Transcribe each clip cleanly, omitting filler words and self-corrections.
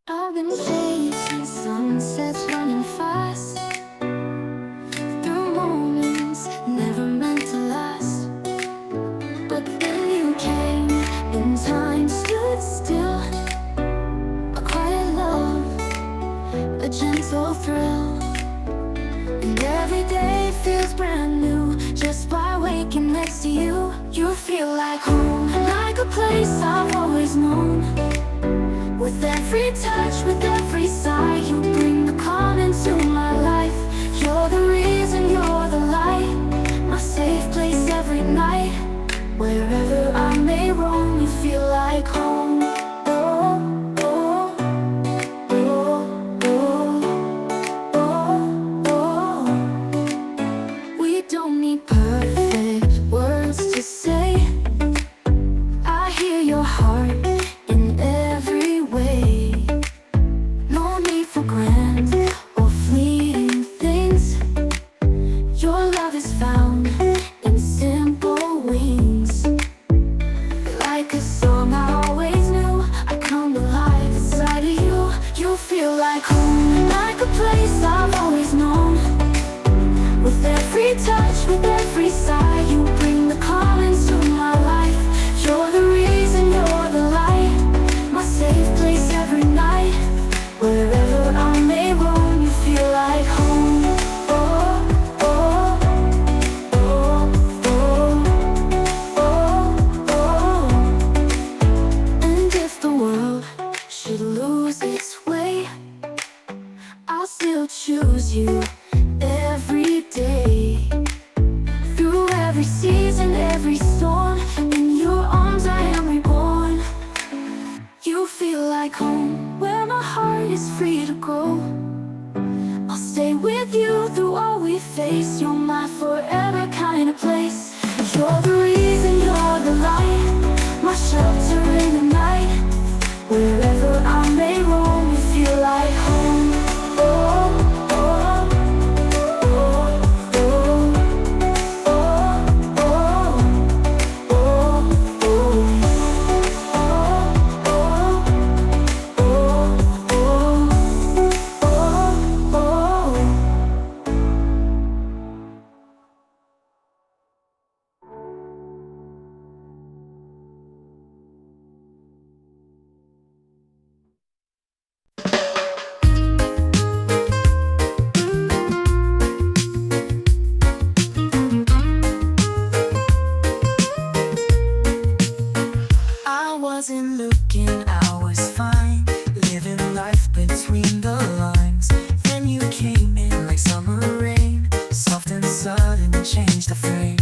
I've been chasing sunsets running fast through moments never meant to last. But then you came and time stood still. A quiet love, a gentle thrill. And every day feels brand new just by waking next to you. You feel like home, like a place I've always known. With every touch, with every sigh, you bring the calm into my life. You're the reason, you're the light, my safe place every night. Wherever I may roam, you feel like home. Oh, oh, oh, oh, oh, oh. We don't need perfect words to say. I hear your heart in every way. No need for grand or fleeting things. Your love is found in simple wings. Like a song I always knew, I come alive inside of you. You feel like home, like a place I've always known. With every touch, with every sigh, you bring the calm into my life. You're the reason, you're the light, my safe place every night. Wherever I may roam, you feel like home. Oh, oh, oh, oh, oh, oh. And if the world should lose its way, I'll still choose you every day. Through every season, every storm, in your arms I am reborn. You feel like home, where my heart is free to go. I'll stay with you through all we face. You're my forever kind of place. You're the reason, you're the light, my shelter in the night. Wherever I may roam, you feel like home. Oh, oh, oh, oh, oh, oh, oh, I wasn't looking, I was fine, living life between the lines. Then you came in like summer rain, soft and sudden, changed the frame.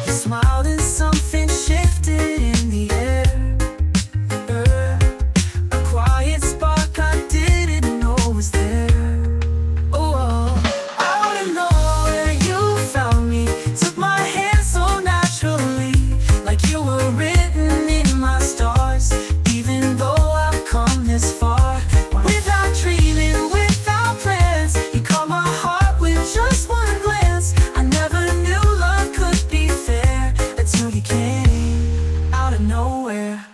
You smiled and something shifted in the air. A quiet spark I didn't know was there. Oh, out of nowhere you found me, took my hand so naturally, like you were written in my stars. Even though I've come this far, without dreaming, without plans, you caught my heart with just one glance. I never knew love could be fair until you came out of nowhere.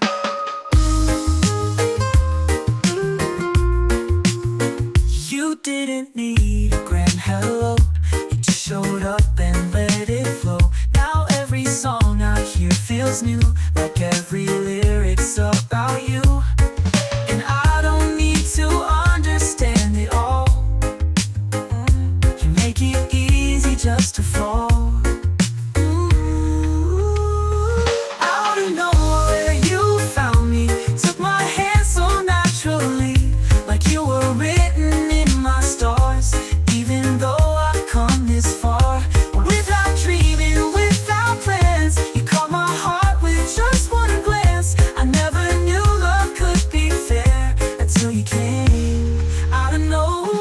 You didn't need a grand hello, you just showed up and let it flow. Now every song I hear feels new, like every lyric's about you. And I don't need to understand it all. You make it easy just to fall. Out of nowhere you found me, took my hand so naturally, like you were written in my stars. Even though I've come this far, without dreaming, without plans, you caught my heart with just one glance. I never knew love could be fair until you came out of nowhere.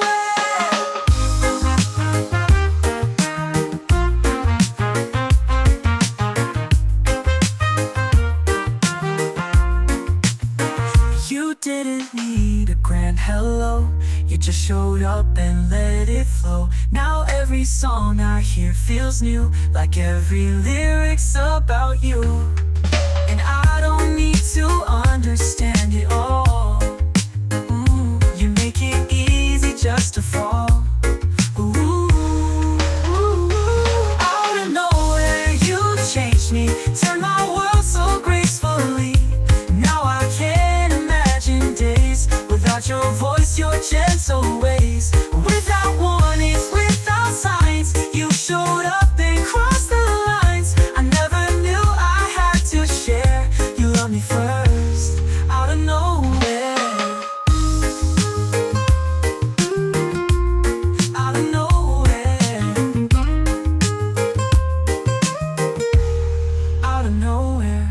You didn't need a grand hello, you just showed up and let it flow. Now every song I hear feels new, like every lyric's about you. And I don't need to understand it all. natural voice, your gentle ways. Without warnings, without signs, you showed up and crossed the lines. I never knew I had to share. You loved me first, out of nowhere. Out of nowhere. Out of nowhere.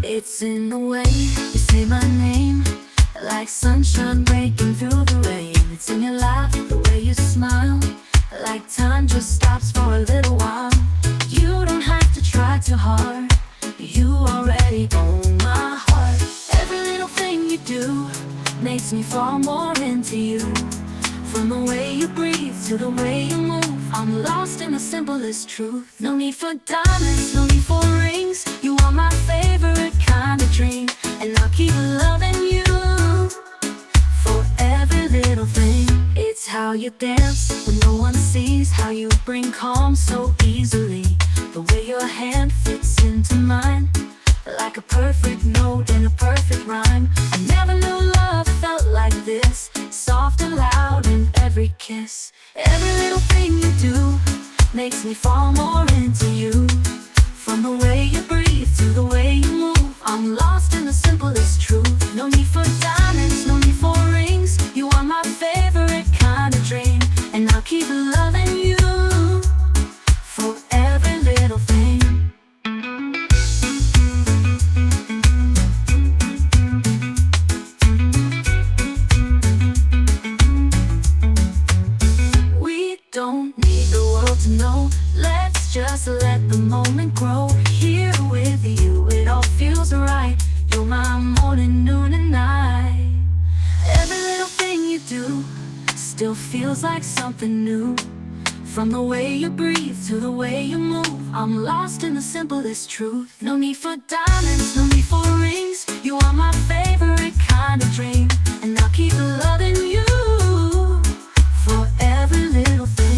It's in the way you say my name, like sunshine breaking through the rain. It's in your laugh, the way you smile, like time just stops for a little while. You don't have to try too hard, you already own my heart. Every little thing you do makes me fall more into you. From the way you breathe to the way you move, I'm lost in the simplest truth. No need for diamonds, no need for rings. You are my favorite kind of dream, and I'll keep loving you for every little thing. It's how you dance when no one sees, how you bring calm so easily. The way your hand fits into mine, like a perfect note in a perfect rhyme. I never knew love felt like this, soft and loud in every kiss. Every little thing you do makes me fall more into you. From the way you breathe to the way you move, I'm lost in the simplest truth. No need for diamonds, no need for rings. You are my favorite kind of dream, and I'll keep loving you for every little thing. We don't need the world to know, let's just let the moment grow. Here with you, it all feels right. You're my morning, noon and night. Every little thing you do still feels like something new. From the way you breathe to the way you move, I'm lost in the simplest truth. No need for diamonds, no need for rings. You are my favorite kind of dream, and I'll keep loving you for every little thing.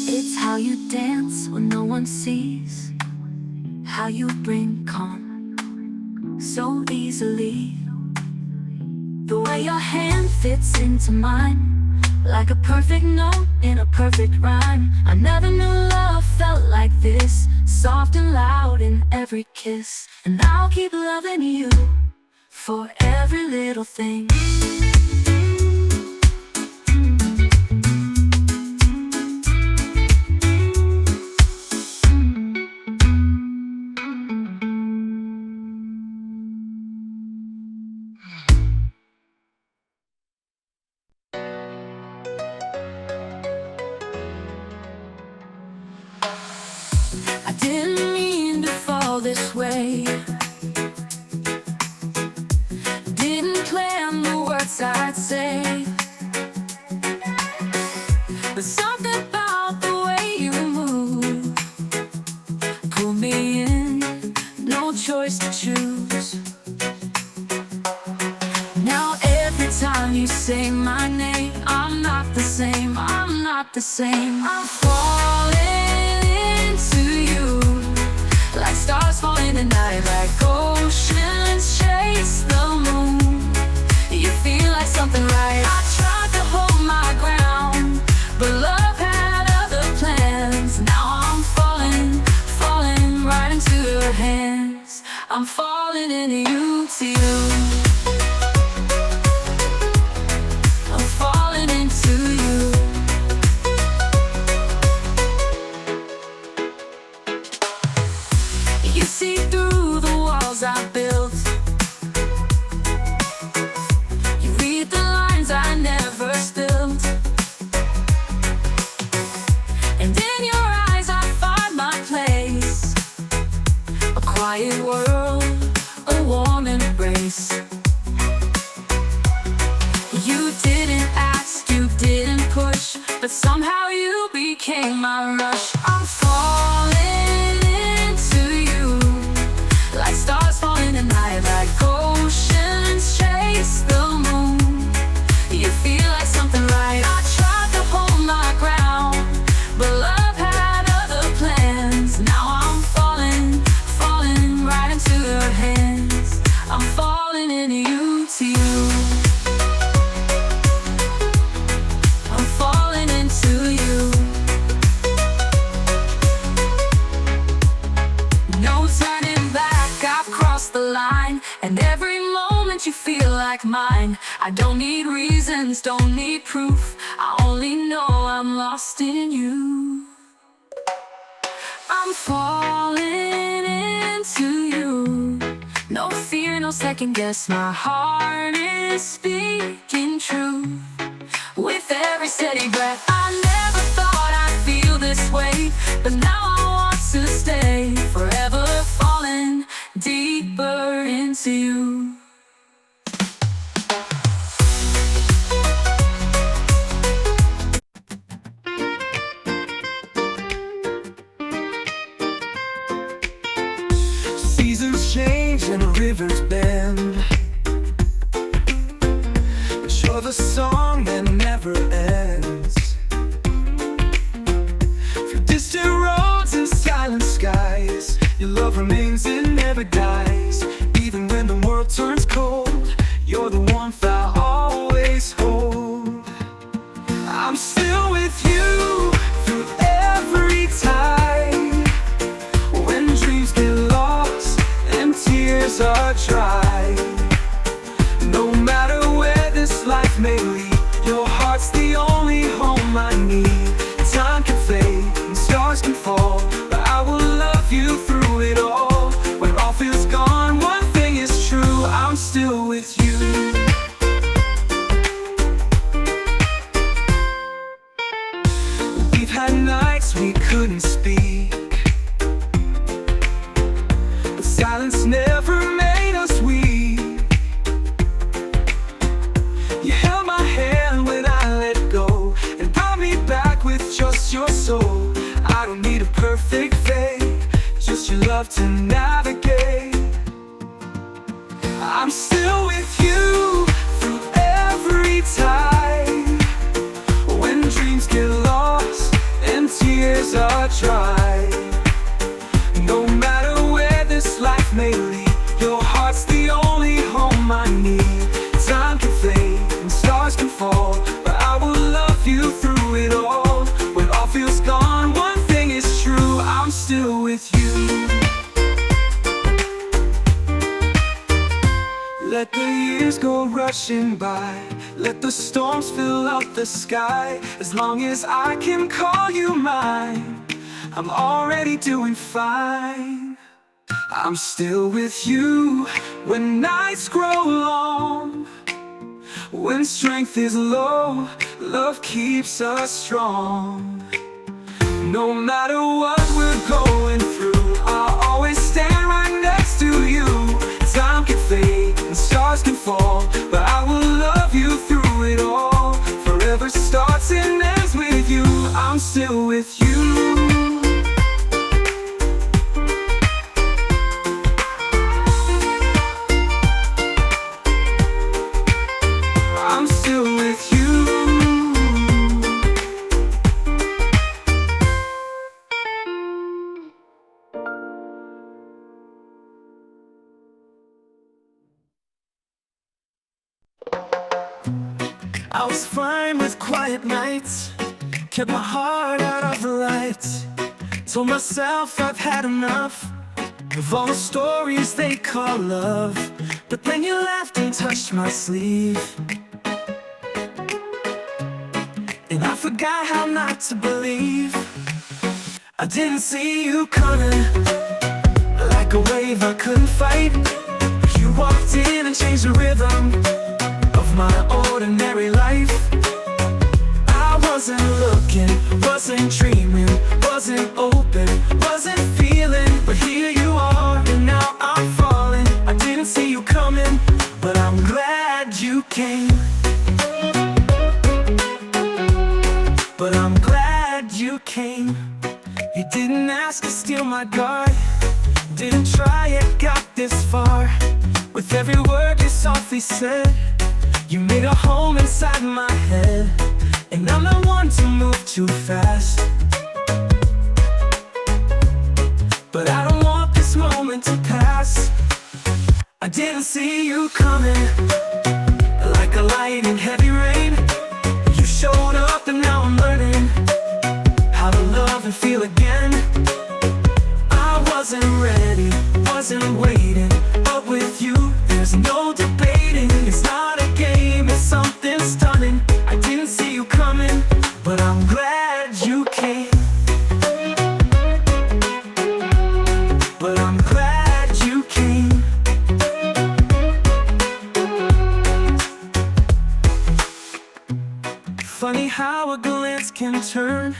It's how you dance when no one sees, how you bring calm so easily. The way your hand fits into mine, like a perfect note in a perfect rhyme. I never knew love felt like this, soft and loud in every kiss. And I'll keep loving you for every little thing. I didn't mean to fall this way, didn't plan the words I'd say. But something about the way you move pull me in, no choice to choose. Now every time you say my name, I'm not the same, I'm not the same. I'm falling into you, like stars falling at night, like oceans chase the moon. You feel like something right. I tried to hold my ground, but love had other plans. Now I'm falling, falling right into your hands. I'm falling into you too. I'm falling into you. You see through the walls I built, you read the lines I never spilled, and in your eyes I find my place, a quiet world warm embrace. You didn't ask, you didn't push, but somehow you became my rush. I'm falling into you, like stars falling at night, like oceans chase the moon. You feel like something right. I tried to hold my ground, but love had other plans. Now I'm falling, falling right into your hands. I'm falling into you, to you. I'm falling into you. No turning back, I've crossed the line, and every moment you feel like mine. I don't need reasons, don't need proof, I only know I'm lost in you. I'm falling into you. No fear, no second guess, my heart is speaking true. With every steady breath, I never thought I'd feel this way, but now I want to stay forever, falling deeper into you. Seasons change and rivers bend, but you're the song that never ends. Through distant roads and silent skies, your love remains, it never dies. Even when the world turns cold, you're the warmth I always hold. I'm still with you through every time. When dreams get lost and tears are dry, no matter where this life may lead, your heart's the only home I need. Time can fade and stars can fall, but I will love you through it all. When all feels gone, one thing is true, I'm still with you. We've had nights we couldn't speak, but silence never made us weak. You held my hand when I let go, and brought me back with just your soul. I don't need a perfect fate, just your love to navigate. I'm still with you through every time. When dreams get lost and tears are dry, no matter where this life may lead, your heart's the only home I need. Time can fade and stars can fall, but I will love you through it all. When all feels gone, one thing is true, I'm still with you. Let the years go rushing by, let the storms fill up the sky. As long as I can call you mine, I'm already doing fine. I'm still with you when nights grow long. When strength is low, love keeps us strong. No matter what we're going through, I'll always stand right next to you. Time can fade and stars can fall, but I will love you through it all. Forever starts and ends with you, I'm still with you. I'm still with you. I was fine with quiet nights, kept my heart out of the lights. Told myself I've had enough of all the stories they call love. But then you laughed and touched my sleeve, and I forgot how not to believe. I didn't see you coming, like a wave I couldn't fight. You walked in and changed the rhythm of my ordinary life. I wasn't looking, wasn't dreaming, wasn't open, wasn't feeling, but here you are, and now I'm falling. I didn't see With every word you softly said, you made a home inside my head. And I'm not one to move too fast, but I don't want this moment to pass. I didn't see you coming, like a light in heavy rain. You showed up and now I'm learning how to love and feel again. I wasn't ready, wasn't waiting, but with you there's no debating. It's not a game, it's something stunning. I didn't see you coming, but I'm glad you came. But I'm glad you came. Funny how a glance can turn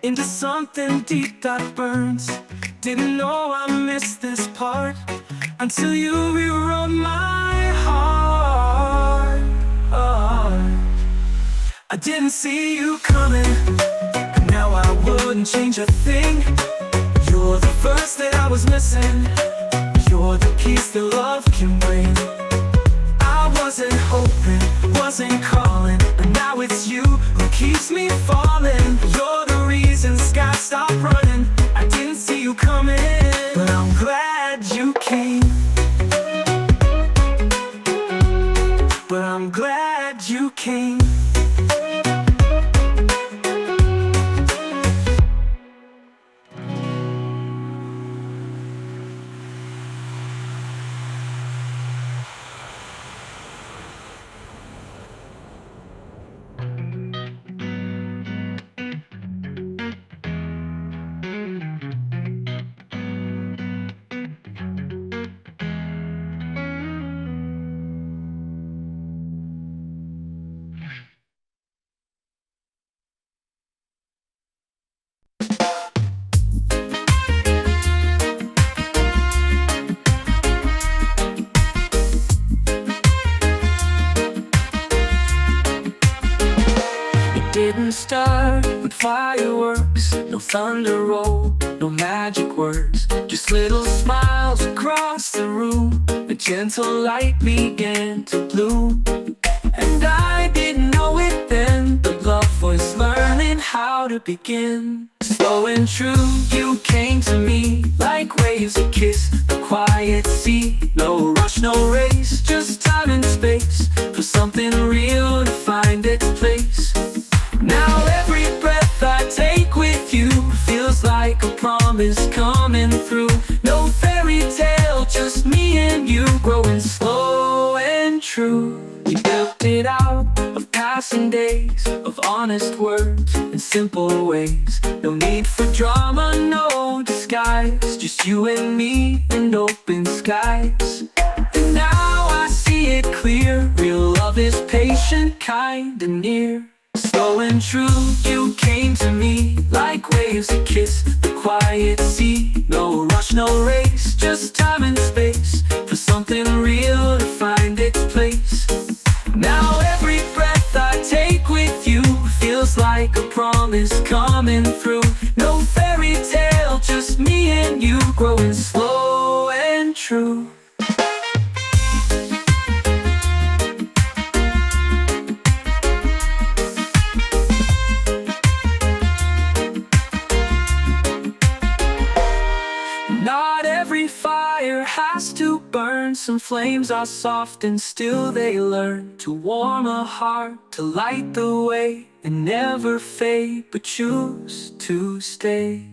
into something deep that burns. Didn't know I missed this part until you rewrote my heart. I didn't see you coming, and now I wouldn't change a thing. You're the verse that I was missing. You're the peace that love can bring. I wasn't hoping, wasn't calling, but now it's you who keeps me falling. You're the reason skies stop running. I didn't see you coming, but I'm glad you came. But I'm glad you came. Didn't start with fireworks, no thunder roll, no magic words, just little smiles across the room. A gentle light began to bloom, and I didn't know it then, but love was learning how to begin. Slow and true, you came to me like waves that kiss the quiet sea. No rush, no race, just time and space for something real to find its place. Now every breath I take with you feels like a promise coming through. No fairy tale, just me and you growing slow and true. We built it out of passing days, of honest words and simple ways. No need for drama, no disguise, just you and me and open skies. And now I see it clear, real love is patient, kind and near. Slow and true, you came to me like waves that kiss the quiet sea. No rush, no race, just time and space for something real to find its place. Now every breath I take with you feels like a promise coming through. No fairy tale, just me and you growing slow and true. Not every fire has to burn. Some flames are soft and still they learn to warm a heart, to light the way and never fade, but choose to stay.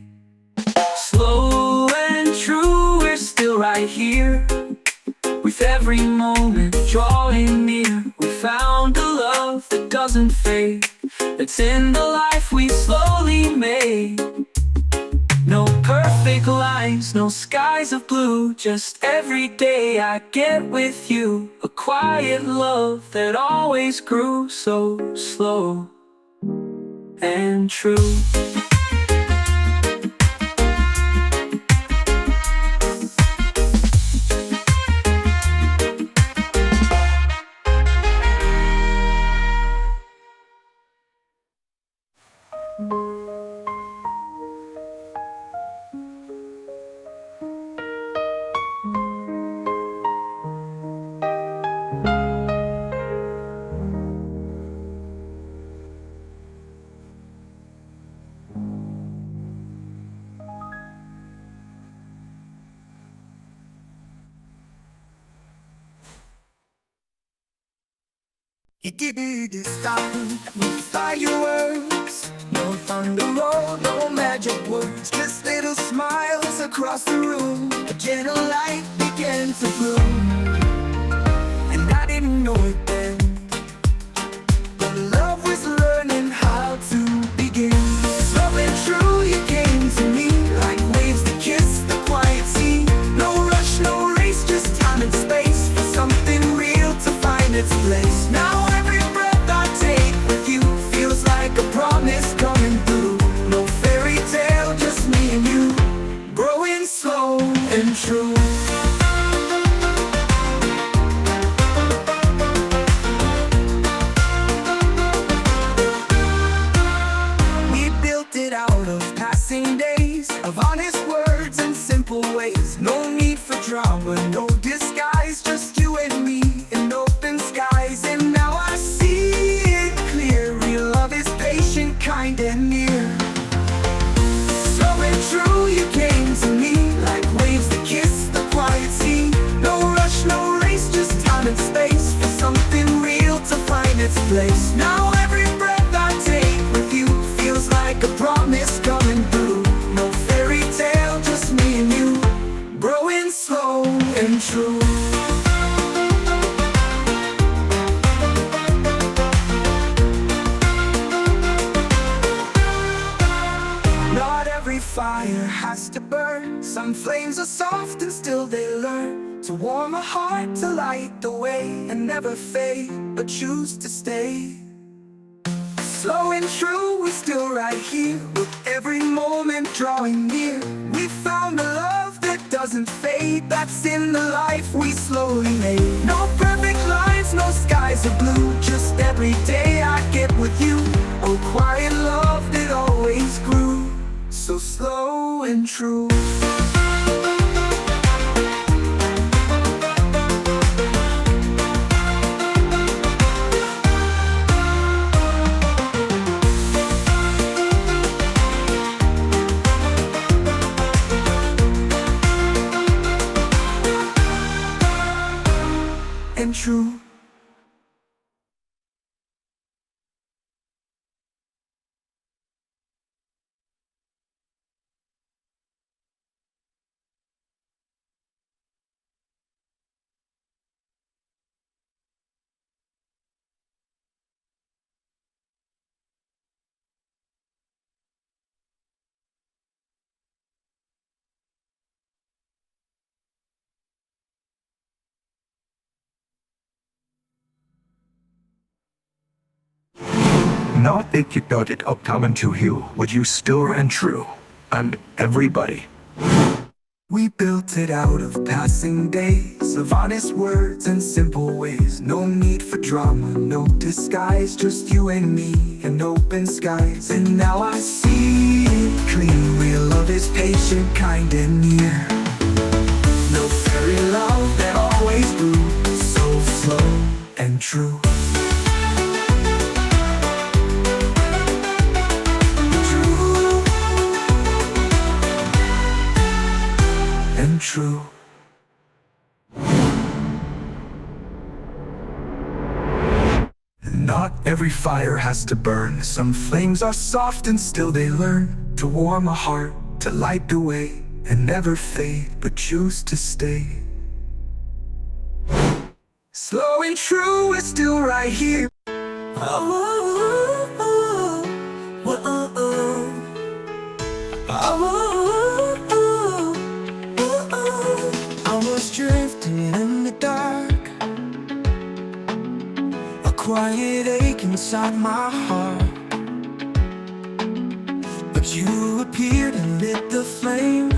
Slow and true, we're still right here, with every moment drawing near. We found a love that doesn't fade, that's in the life we slowly made. No perfect lines, no skies of blue, just every day I get with you. A quiet love that always grew so slow and true. It didn't stop with fireworks. No thunder roll, no magic words. Just little smiles across the room. A gentle light began to bloom. And I didn't know it then, but love was learning how to begin. Slow and true, you came to me like waves that kiss the quiet sea. No rush, no race, just time and space for something real to find its place. Now every breath I take with you feels like a promise coming through. No fairy tale, just me and you, growing slow and true. Out of passing days, of honest words and simple ways. No need for drama, no disguise, just you and me in open skies. And now I see it clear, real love is patient, kind and near. Slow and true, you came to me like waves that kiss the quiet sea. No rush, no race, just time and space for something real to find its place. Now every breath I take with you feels like a promise coming through. No fairy tale, just me and you, growing slow and true. Not every fire has to burn. Some flames are soft and still they learn to warm a heart, to light the way and never fade, but choose to stay. Slow and true, we're still right here, with every moment drawing near. We found a love that doesn't fade, that's in the life we slowly made. No perfect lines, no skies are blue, just every day I get with you. Oh, quiet love that always grew, so slow and true. And true. Not that you got it up coming to you, would you still and true, and everybody. We built it out of passing days, of honest words and simple ways. No need for drama, no disguise, just you and me and open skies. And now I see it clean, real love is patient, kind and near. No fairy love that always grew, so slow and true. True. Not every fire has to burn. Some flames are soft and still they learn to warm a heart, to light the way and never fade, but choose to stay. Slow and true, we're still right here. Drifting in the dark, a quiet ache inside my heart. But you appeared and lit the flame,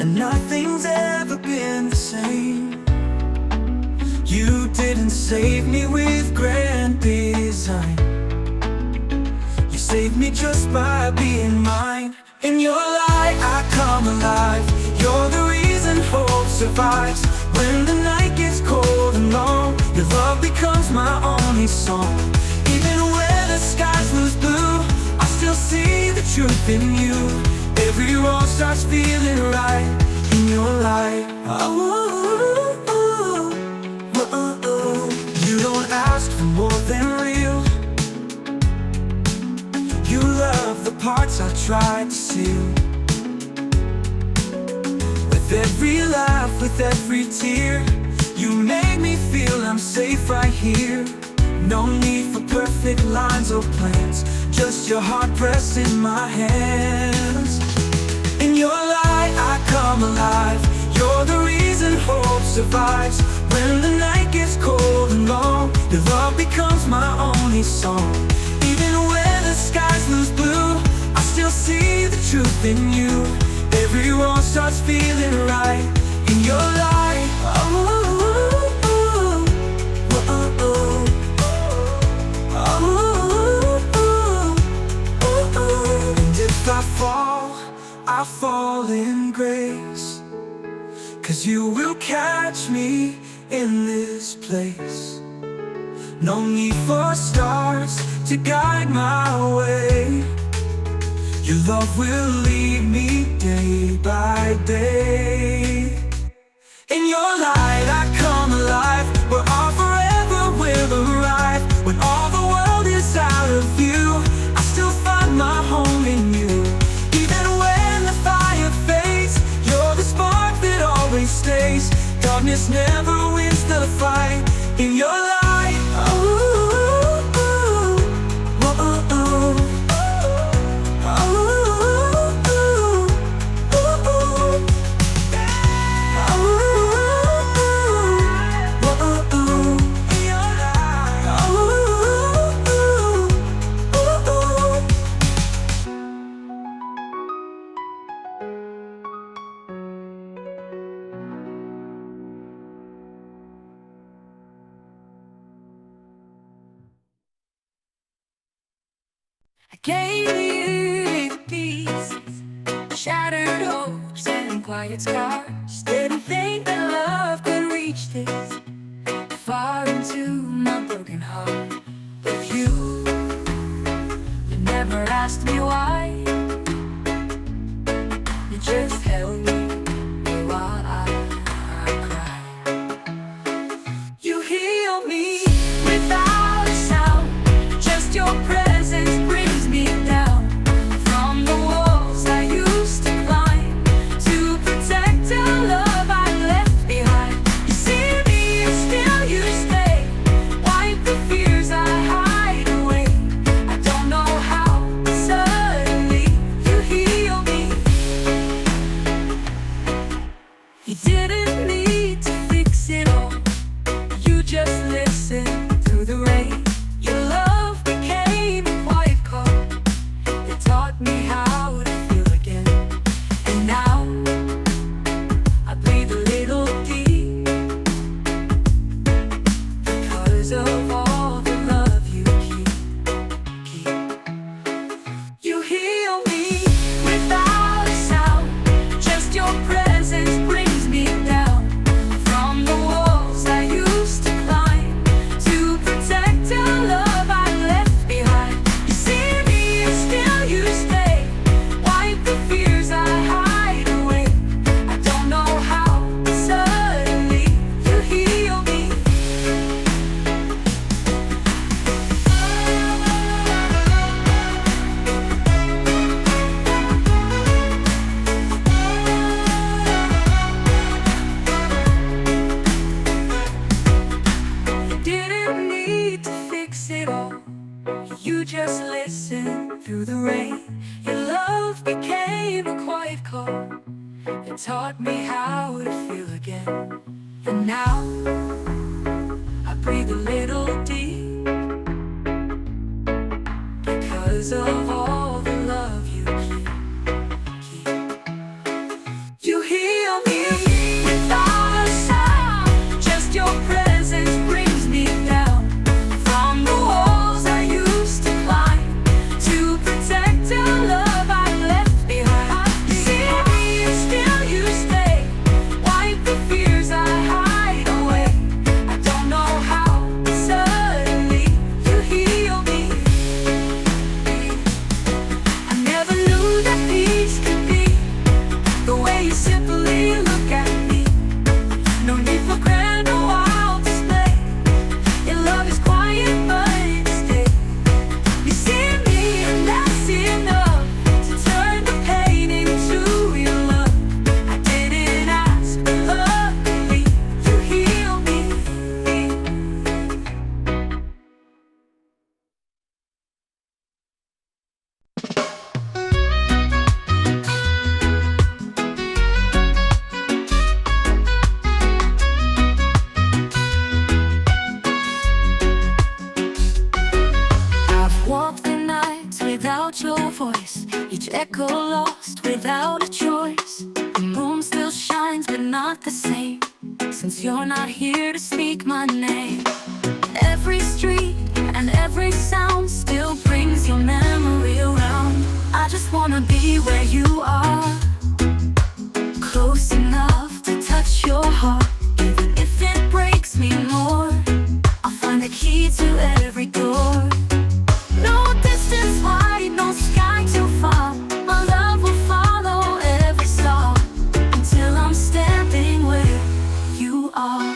and nothing's ever been the same. You didn't save me with grand design, you saved me just by being mine. In your light I come alive, you're the reason hope survives. When the night gets cold and long, your love becomes my only song. Even when the skies lose blue, I still see the truth in you. Every road starts feeling right in your light. You don't ask for more than hearts I tried to seal. With every laugh, with every tear, you made me feel I'm safe right here. No need for perfect lines or plans, just your heart pressing my hands. In your light I come alive. You're the reason hope survives. When the night gets cold and long, your love becomes my only song. Even when the skies lose blue, I still see the truth in you. Every wrong starts feeling right in your light. Oh, and if I fall in grace, 'cause you will catch me in this place. No need for stars to guide my way. Your love will lead me day by day. In your light I come alive, where our forever will arrive. When all the world is out of view, I still find my home in you. Even when the fire fades, you're the spark that always stays. Darkness never wins the fight. In your light, I gave you the pieces, shattered hopes and quiet scars. Didn't think that love could reach this far into my broken heart. But you never asked me why. You just held me while I cried. You heal me without a sound. Just your presence brings me down from the walls I used to climb to protect the love I left behind. You see me and still you stay. Wipe the fears I hide away. I don't know how, but suddenly you heal me. You didn't need to fix it all. You just listened through the rain. Your love became a quiet call. It taught me how to feel again. And now I breathe a little deep because of all the love you keep. You heal me without a sound. Just your presence brings me down from the walls I used to climb to protect the love I left behind. You see me and still you stay. Wipe the fears I hide away. I don't know how, but suddenly you heal me. You didn't need to fix it all. You just listened through the rain. Your love became a quiet call. It taught me how to feel again. And now I breathe a little deep because of all the love you keep. You heal me without a sound. Just your presence brings me down from the walls I used to climb to protect the love I left behind. You see me and still you stay. Wipe the fears I hide away. since you're not here to speak my name. Every street and every sound still brings your memory around. I just wanna be where you are, close enough to touch your heart. Even if it breaks me more, I'll find the key to every door. No distance wide, no sky too far. My love will follow every star until I'm standing where you are.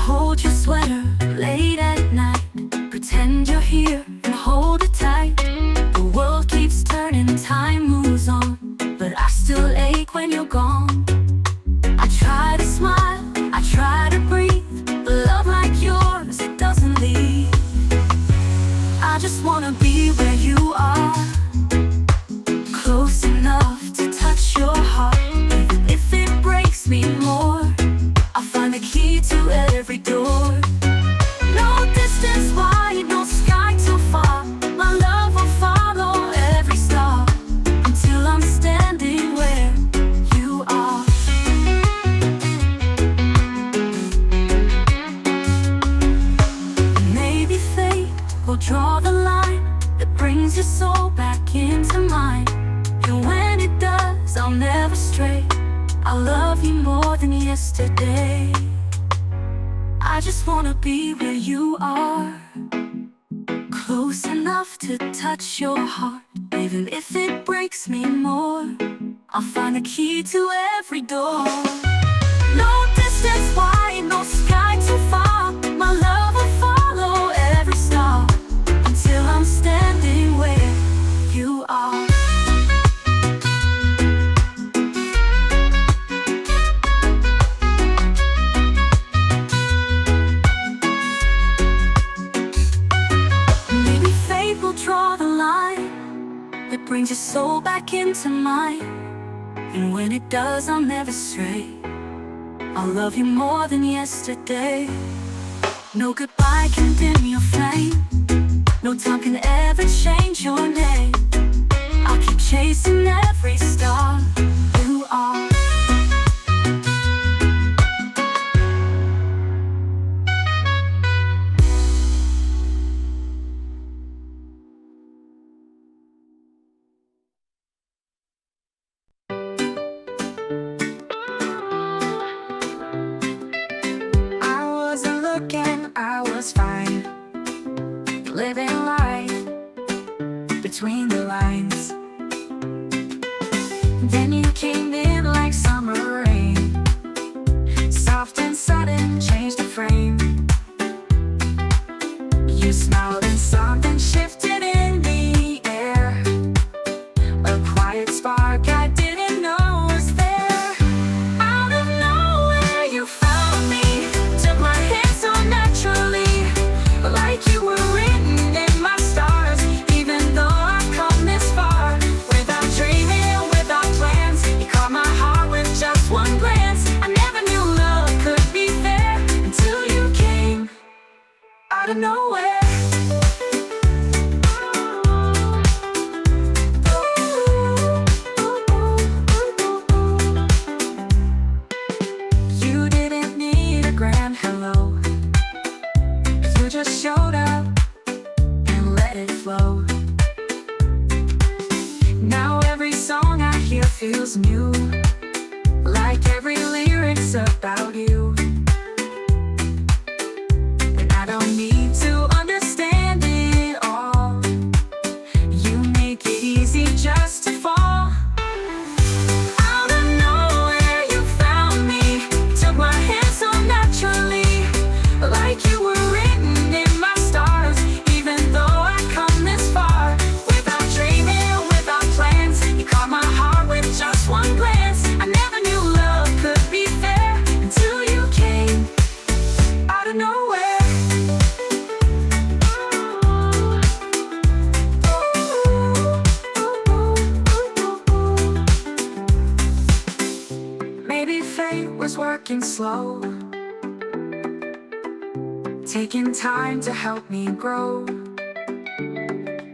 Hold your sweater late at night, pretend you're here and hold it tight. The world keeps turning, time moves on, but I still ache when you're gone. I try to smile, I try to breathe, but love like yours, it doesn't leave. I just wanna be where you are, close enough to touch your heart. Even if it breaks me more, I'll find the key to every door. No distance wide, no sky too far. My love will follow every star until I'm standing where you are. Maybe fate will draw the line that brings your soul back into mine. And when it does, I'll never stray. I'll love you more than yesterday. I just wanna be where you are, close enough to touch your heart. Even if it breaks me more, I'll find the key to every door. No distance wide, no sky too far. My love will follow every star until I'm standing where you are. Maybe fate will draw the line that brings your soul back into mine. And when it does, I'll never stray. I'll love you more than yesterday. No goodbye can dim your flame. No time can ever change your name. I'll keep chasing every star you are. I wasn't looking, I was fine, living life between the lines. Then you came in like summer rain, soft and sudden, changed the frame. You smiled and something shifted in the air, a quiet spark I didn't know was there. Out of nowhere you found me, took my hand so naturally, like you were written in my stars. Even though I've come this far, without dreaming, without plans, you caught my heart with just one glance. I never knew love could be fair until you came out of nowhere. You didn't need a grand hello, you just showed up and let it flow. Now every song I hear feels new, like every lyric's about you. And I don't need to understand it all, you make it easy just to fall. Out of nowhere you found me, took my hand so naturally, like you were written in my stars. Even though I've come this far, without dreaming, without plans, you caught my heart with just one glance. I never knew love could be fair until you came out of nowhere. Maybe fate was working slow, taking time to help me grow.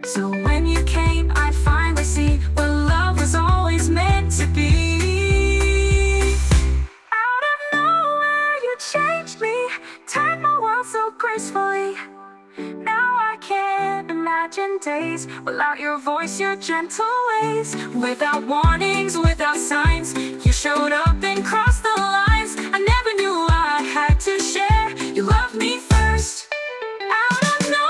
So when you came, I finally see what love was always days. Without your voice, your gentle ways. Without warnings, without signs, you showed up and crossed the lines. I never knew I had to share. You loved me first, out of nowhere.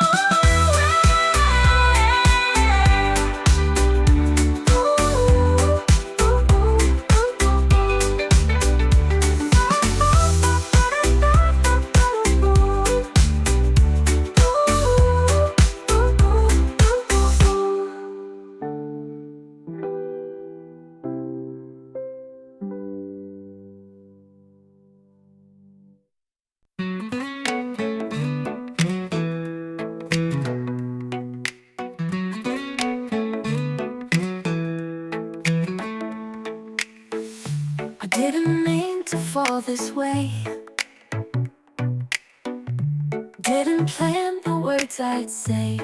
I didn't mean to fall this way. Didn't plan the words I'd say.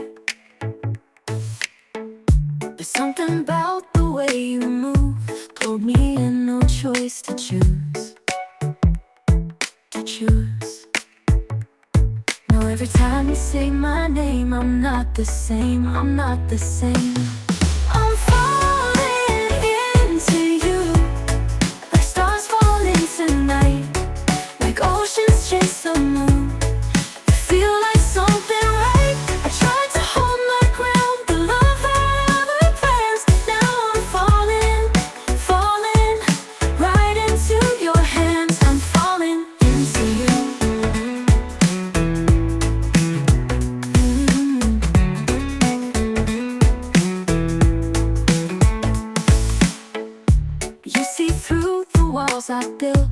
There's something about the way you move, pulled me in, no choice to choose. To choose. Now every time you say my name, I'm not the same, I'm not the same. I'm falling into you, like stars falling tonight, like oceans chase the moon. You feel like something right. I tried to hold my ground, the love I ever plans. Now I'm falling, falling right into your hands. I'm falling into you. You see through the walls I built.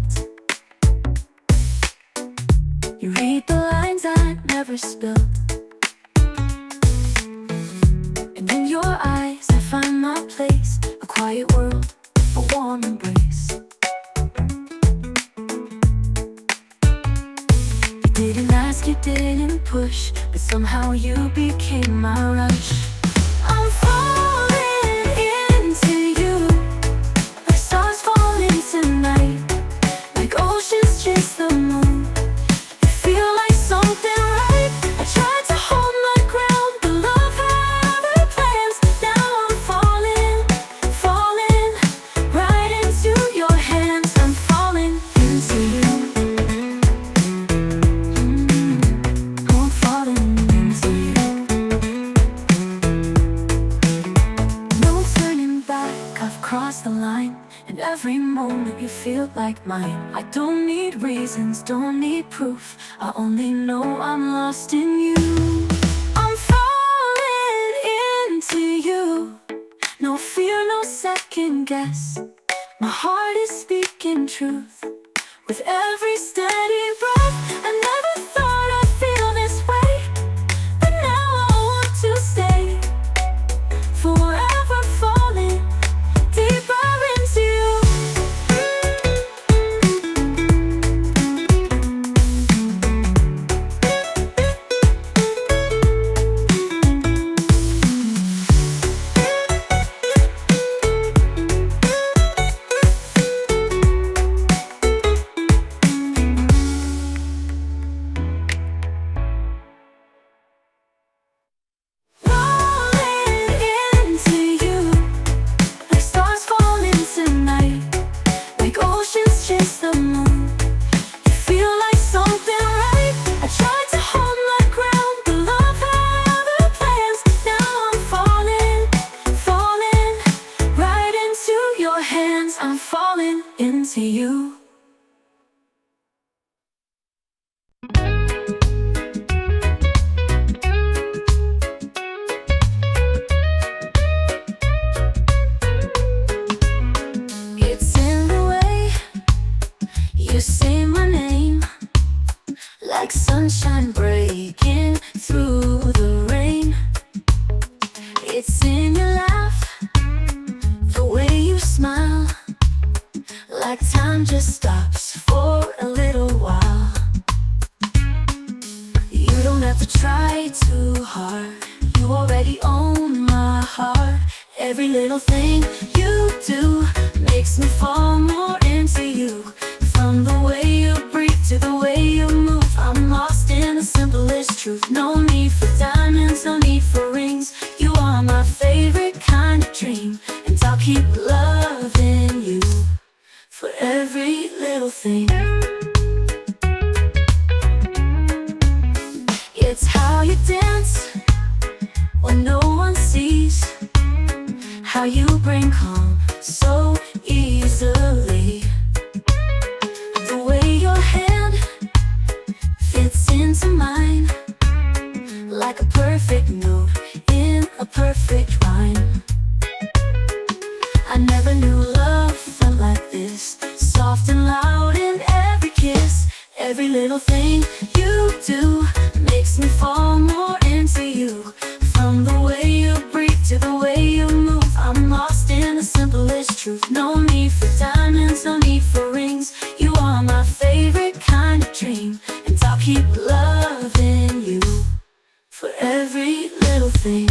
You read the lines I never spilled. And in your eyes I find my place, a quiet world, a warm embrace. You didn't ask, you didn't push, but somehow you became my rush. I'm falling into you, like stars falling tonight, like oceans chase the moon. You feel like something right. I tried to hold my ground, the love I ever plans. Now I'm falling, falling right into your hands. I'm falling into you. I'm falling into you. No turning back, I've crossed the line. And every moment you feel like mine. I don't need reasons, don't need proof, I only know I'm lost in you. I'm falling into you, no fear, no second guess. My heart is speaking truth with every steady breath. I never thought I'd feel this way, but now I want to stay forever falling deeper into you. Falling into you, like stars falling tonight, like oceans chase the moon. You feel like something right. I tried to hold my ground, the love I ever plans. Now I'm falling, falling right into your hands. I'm falling into you. It's in the way you say my name, like sunshine breaking through the rain. It's in your laugh, the way you smile, like time just stops for a little while. You don't have to try too hard, you already own my heart. Every little thing you do makes me fall more into you. From the way you breathe to the way you move, I'm lost in the simplest truth. No need for diamonds, no need for rings. You are my little thing. It's how you dance when no one sees, how you bring calm so easily, the way your hand fits into mine, like a perfect note in a perfect rhyme. I never knew love felt like this, soft and loud in every kiss. Every little thing you do makes me fall more into you. From the way you breathe to the way you move, I'm lost in the simplest truth. No need for diamonds, no need for rings. You are my favorite kind of dream, and I'll keep loving you for every little thing.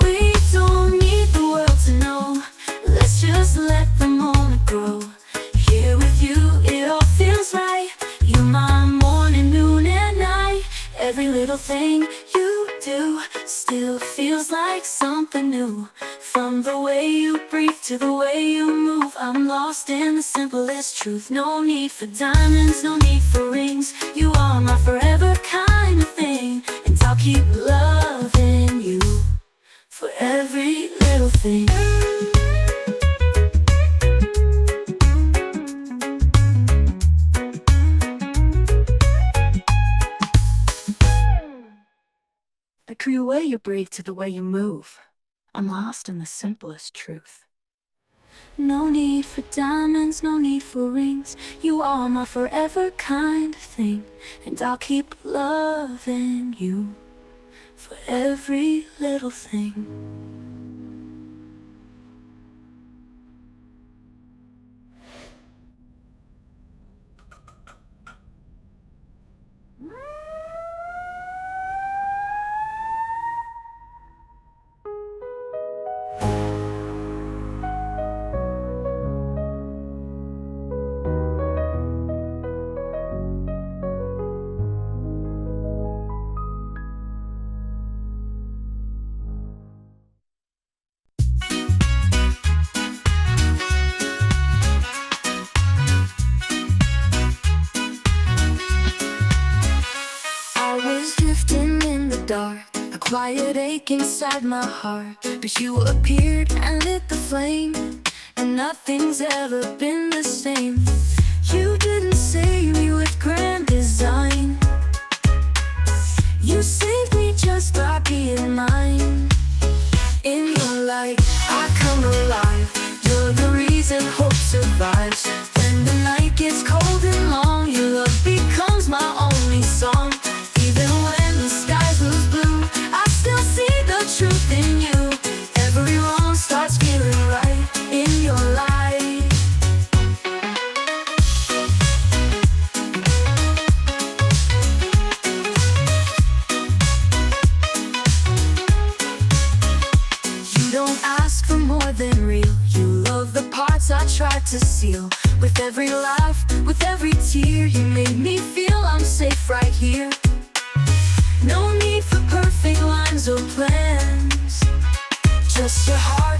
We don't need the world to know, let's just let the moment grow. Here with you, it all feels right. You're my morning, noon, and night. Every little thing you do still feels like something new. From the way you breathe to the way you move, I'm lost in the simplest truth. No need for diamonds, no need for rings. You are my forever kind of thing, and I'll keep loving you for every little thing. From the way you breathe to the way you move, I'm lost in the simplest truth. No need for diamonds, no need for rings. You are my forever kind of thing, and I'll keep loving you for every little thing. Dark, a quiet ache inside my heart, but you appeared and lit the flame, and nothing's ever been the same. You didn't save me with grand design, you saved me just by being mine. In your light, I come alive. You're the reason hope survives. When the night gets cold and long, your love becomes my only song. Even when the skies lose blue, I still see the truth in you. Every wrong starts feeling right in your light. You don't ask for more than real. You love the parts I tried to seal. With every laugh, with every tear, you made me feel I'm safe right here. No need for perfect lines or plans, just your heart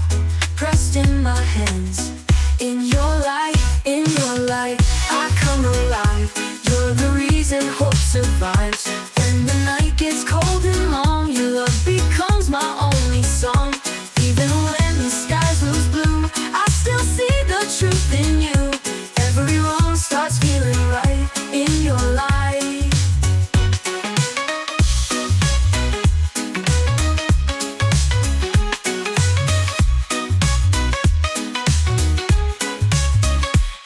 pressed in my hands. In your light, I come alive. You're the reason hope survives. When the night gets cold and long, your love becomes my only song. Even when the skies lose blue, I still see the truth in you. Every wrong starts feeling right in your light.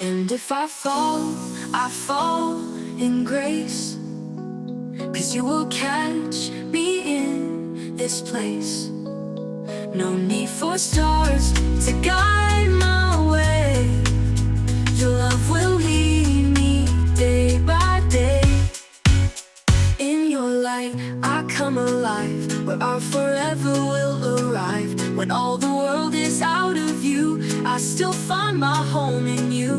And if I fall in grace, 'cause you will catch me in this place. No need for stars to guide my way. Your love will lead me day by day. In your light, I come alive, where our forever will arrive. When all the world is out of view, I still find my home in you.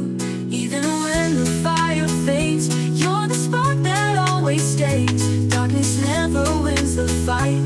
Even when the fire fades, you're the spark that always stays. Darkness never wins the fight.